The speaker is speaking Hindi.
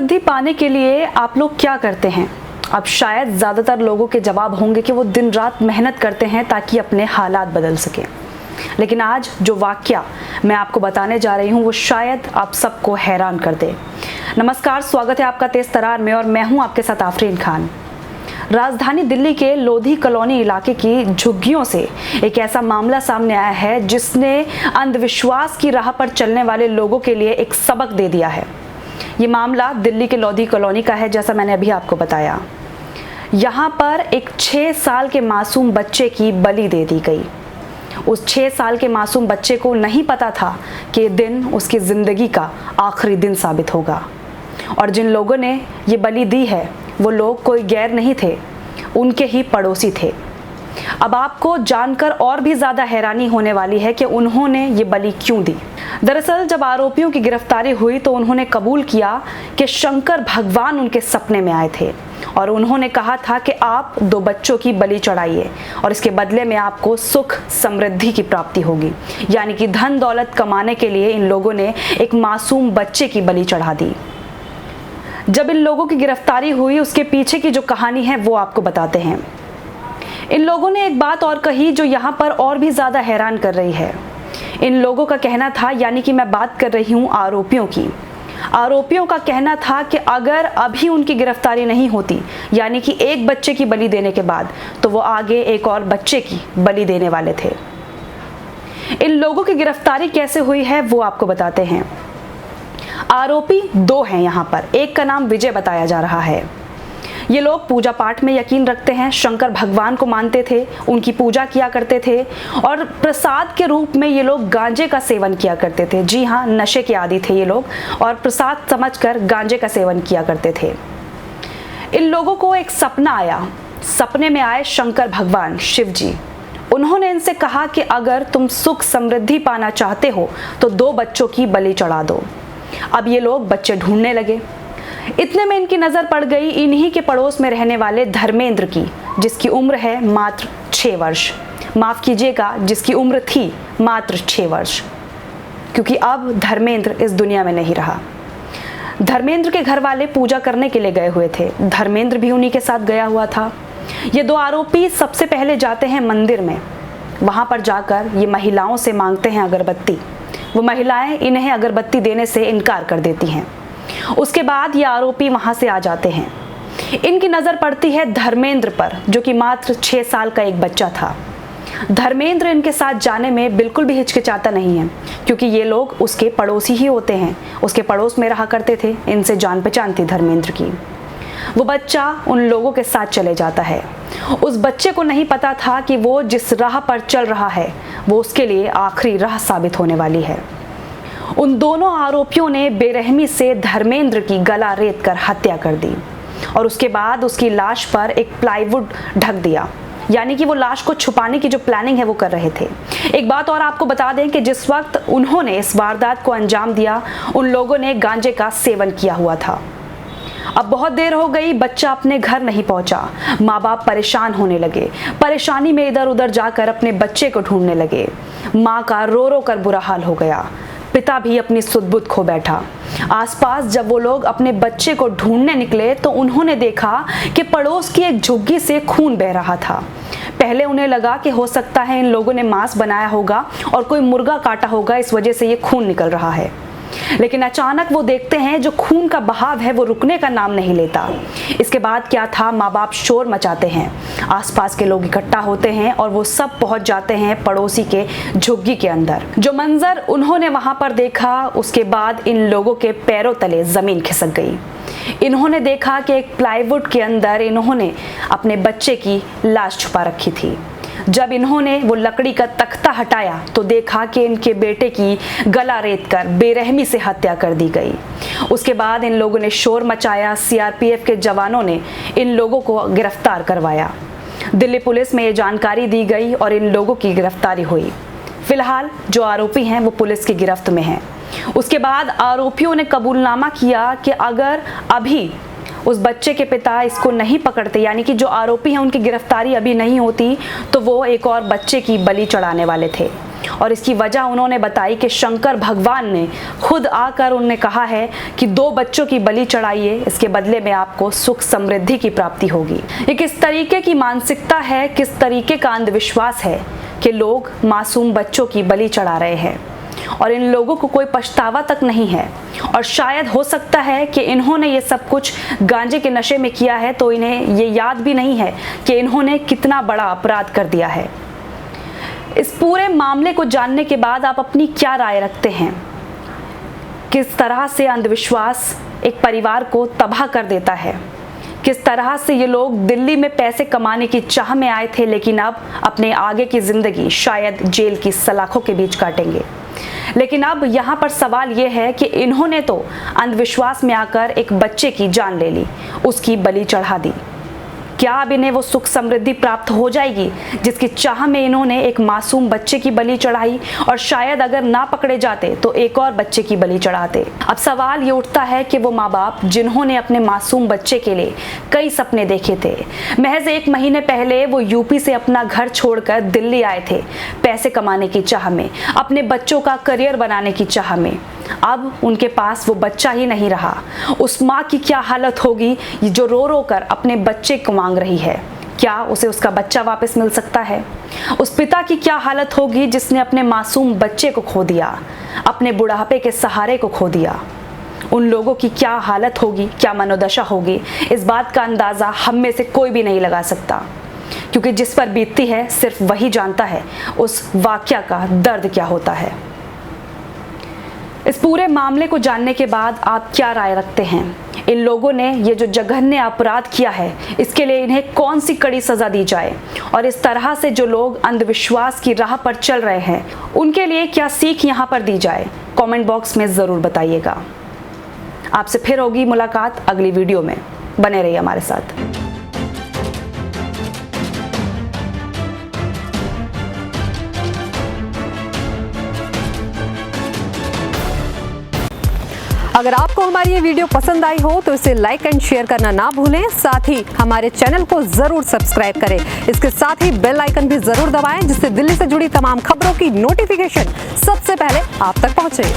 समृद्धि पाने के लिए आप लोग क्या करते हैं? अब शायद ज़्यादातर लोगों के जवाब होंगे कि वो दिन रात मेहनत करते हैं ताकि अपने हालात बदल सकें। लेकिन आज जो वाकया मैं आपको बताने जा रही हूँ वो शायद आप सबको हैरान कर दे। नमस्कार, स्वागत है आपका तेज तरार में और मैं हूँ आपके साथ आफरीन खान। राजधानी दिल्ली के लोधी कॉलोनी इलाके की झुग्गियों से एक ऐसा मामला सामने आया है जिसने अंधविश्वास की राह पर चलने वाले लोगों के लिए एक सबक दे दिया है। ये मामला दिल्ली के लोधी कॉलोनी का है, जैसा मैंने अभी आपको बताया। यहाँ पर एक 6 साल के मासूम बच्चे की बलि दे दी गई। उस 6 साल के मासूम बच्चे को नहीं पता था कि ये दिन उसकी ज़िंदगी का आखिरी दिन साबित होगा। और जिन लोगों ने ये बलि दी है वो लोग कोई गैर नहीं थे, उनके ही पड़ोसी थे। अब आपको जानकर और भी ज़्यादा हैरानी होने वाली है कि उन्होंने ये बलि क्यों दी। दरअसल जब आरोपियों की गिरफ्तारी हुई तो उन्होंने कबूल किया कि शंकर भगवान उनके सपने में आए थे और उन्होंने कहा था कि आप 2 बच्चों की बलि चढ़ाइए और इसके बदले में आपको सुख समृद्धि की प्राप्ति होगी। यानी कि धन दौलत कमाने के लिए इन लोगों ने एक मासूम बच्चे की बलि चढ़ा दी। जब इन लोगों की गिरफ्तारी हुई उसके पीछे की जो कहानी है वो आपको बताते हैं। इन लोगों ने एक बात और कही जो यहाँ पर और भी ज़्यादा हैरान कर रही है। इन लोगों का कहना था, यानी कि मैं बात कर रही हूँ आरोपियों की। आरोपियों का कहना था कि अगर अभी उनकी गिरफ्तारी नहीं होती, यानी कि एक बच्चे की बलि देने के बाद, तो वो आगे एक और बच्चे की बलि देने वाले थे। इन लोगों की गिरफ्तारी कैसे हुई है वो आपको बताते हैं। आरोपी 2 हैं यहाँ पर। एक का नाम विजय बताया जा रहा है। ये लोग पूजा पाठ में यकीन रखते हैं, शंकर भगवान को मानते थे, उनकी पूजा किया करते थे और प्रसाद के रूप में ये लोग गांजे का सेवन किया करते थे। जी हाँ, नशे के आदी थे ये लोग और प्रसाद समझकर गांजे का सेवन किया करते थे। इन लोगों को एक सपना आया। सपने में आए शंकर भगवान शिव जी। उन्होंने इनसे कहा कि अगर तुम सुख समृद्धि पाना चाहते हो तो 2 बच्चों की बलि चढ़ा दो। अब ये लोग बच्चे ढूंढने लगे। इतने में इनकी नज़र पड़ गई इन्हीं के पड़ोस में रहने वाले धर्मेंद्र की, जिसकी उम्र है मात्र 6 वर्ष। माफ़ कीजिएगा, जिसकी उम्र थी मात्र 6 वर्ष, क्योंकि अब धर्मेंद्र इस दुनिया में नहीं रहा। धर्मेंद्र के घर वाले पूजा करने के लिए गए हुए थे। धर्मेंद्र भी उन्हीं के साथ गया हुआ था। ये 2 आरोपी सबसे पहले जाते हैं मंदिर में। वहाँ पर जाकर ये महिलाओं से मांगते हैं अगरबत्ती। वो महिलाएं इन्हें अगरबत्ती देने से इनकार कर देती हैं। उसके बाद ये आरोपी वहां से आ जाते हैं। इनकी नज़र पड़ती है धर्मेंद्र पर, जो कि मात्र 6 साल का एक बच्चा था। धर्मेंद्र इनके साथ जाने में बिल्कुल भी हिचकिचाता नहीं है, क्योंकि ये लोग उसके पड़ोसी ही होते हैं। उसके पड़ोस में रहा करते थे, इनसे जान पहचान थी धर्मेंद्र की। वो बच्चा उन लोगों के साथ चले जाता है। उस बच्चे को नहीं पता था कि वो जिस राह पर चल रहा है वो उसके लिए आखिरी राह साबित होने वाली है। उन दोनों आरोपियों ने बेरहमी से धर्मेंद्र की गला रेत कर हत्या कर दी और उसके बाद उसकी लाश पर एक प्लाईवुड ढक दिया। यानी कि वो लाश को छुपाने की जो प्लानिंग है वो कर रहे थे। एक बात और आपको बता दें कि जिस वक्त उन्होंने इस वारदात को अंजाम दिया उन लोगों ने गांजे का सेवन किया हुआ था। अब बहुत देर हो गई, बच्चा अपने घर नहीं पहुंचा। माँ बाप परेशान होने लगे। परेशानी में इधर उधर जाकर अपने बच्चे को ढूंढने लगे। माँ का रो रो कर बुरा हाल हो गया। पिता भी अपनी सुध-बुध खो बैठा। आसपास जब वो लोग अपने बच्चे को ढूंढने निकले तो उन्होंने देखा कि पड़ोस की एक झुग्गी से खून बह रहा था। पहले उन्हें लगा कि हो सकता है इन लोगों ने मांस बनाया होगा और कोई मुर्गा काटा होगा, इस वजह से ये खून निकल रहा है। लेकिन अचानक वो देखते हैं जो खून का बहाव है वो रुकने का नाम नहीं लेता। इसके बाद क्या था, माँ बाप शोर मचाते हैं। आसपास के लोग इकट्ठा होते हैं और वो सब पहुंच जाते हैं पड़ोसी के झुग्गी के अंदर। जो मंजर उन्होंने वहां पर देखा, उसके बाद इन लोगों के पैरों तले जमीन खिसक गई। इन्होंने देखा कि एक प्लाईवुड के अंदर इन्होंने अपने बच्चे की लाश छुपा रखी थी। जब इन्होंने वो लकड़ी का तख्ता हटाया तो देखा कि इनके बेटे की गला रेत कर बेरहमी से हत्या कर दी गई। उसके बाद इन लोगों ने शोर मचाया। सीआरपीएफ के जवानों ने इन लोगों को गिरफ्तार करवाया। दिल्ली पुलिस में ये जानकारी दी गई और इन लोगों की गिरफ्तारी हुई। फिलहाल जो आरोपी हैं वो पुलिस की गिरफ्त में हैं। उसके बाद आरोपियों ने कबूलनामा किया कि अगर अभी उस बच्चे के पिता इसको नहीं पकड़ते, यानी कि जो आरोपी हैं उनकी गिरफ्तारी अभी नहीं होती, तो वो एक और बच्चे की बलि चढ़ाने वाले थे। और इसकी वजह उन्होंने बताई कि शंकर भगवान ने खुद आकर उन्हें कहा है कि 2 बच्चों की बलि चढ़ाइए, इसके बदले में आपको सुख समृद्धि की प्राप्ति होगी। ये किस तरीके की मानसिकता है, किस तरीके का अंधविश्वास है कि लोग मासूम बच्चों की बलि चढ़ा रहे हैं और इन लोगों को कोई पछतावा तक नहीं है। और शायद हो सकता है कि इन्होंने ये सब कुछ गांजे के नशे में किया है, तो इन्हें ये याद भी नहीं है कि इन्होंने कितना बड़ा अपराध कर दिया है। इस पूरे मामले को जानने के बाद आप अपनी क्या राय रखते हैं? किस तरह से अंधविश्वास एक परिवार को तबाह कर देता है? किस तरह से ये लोग दिल्ली में पैसे कमाने की चाह में आए थे, लेकिन अब अपने आगे की जिंदगी शायद जेल की सलाखों के बीच काटेंगे। लेकिन अब यहाँ पर सवाल ये है कि इन्होंने तो अंधविश्वास में आकर एक बच्चे की जान ले ली, उसकी बलि चढ़ा दी। क्या अब इन्हें वो सुख समृद्धि प्राप्त हो जाएगी जिसकी चाह में इन्होंने एक मासूम बच्चे की बलि चढ़ाई, और शायद अगर ना पकड़े जाते तो एक और बच्चे की बलि चढ़ाते। अब सवाल ये उठता है कि वो माँ बाप जिन्होंने अपने मासूम बच्चे के लिए कई सपने देखे थे, महज 1 महीने पहले वो यूपी से अपना घर छोड़कर दिल्ली आए थे पैसे कमाने की चाह में, अपने बच्चों का करियर बनाने की चाह में, अब उनके पास वो बच्चा ही नहीं रहा। उस माँ की क्या हालत होगी जो रो रो कर अपने बच्चे को मांग रही है? क्या उसे उसका बच्चा वापस मिल सकता है? उस पिता की क्या हालत होगी जिसने अपने मासूम बच्चे को खो दिया, अपने बुढ़ापे के सहारे को खो दिया? उन लोगों की क्या हालत होगी, क्या मनोदशा होगी, इस बात का अंदाजा हम में से कोई भी नहीं लगा सकता, क्योंकि जिस पर बीतती है सिर्फ वही जानता है उस वाकया का दर्द क्या होता है। इस पूरे मामले को जानने के बाद आप क्या राय रखते हैं? इन लोगों ने ये जो जघन्य अपराध किया है, इसके लिए इन्हें कौन सी कड़ी सजा दी जाए? और इस तरह से जो लोग अंधविश्वास की राह पर चल रहे हैं, उनके लिए क्या सीख यहाँ पर दी जाए? कमेंट बॉक्स में ज़रूर बताइएगा। आपसे फिर होगी मुलाकात अगली वीडियो में, बने रहिए हमारे साथ। अगर आपको हमारी ये वीडियो पसंद आई हो तो इसे लाइक एंड शेयर करना ना भूलें। साथ ही हमारे चैनल को जरूर सब्सक्राइब करें। इसके साथ ही बेल आइकन भी जरूर दबाएं, जिससे दिल्ली से जुड़ी तमाम खबरों की नोटिफिकेशन सबसे पहले आप तक पहुंचे।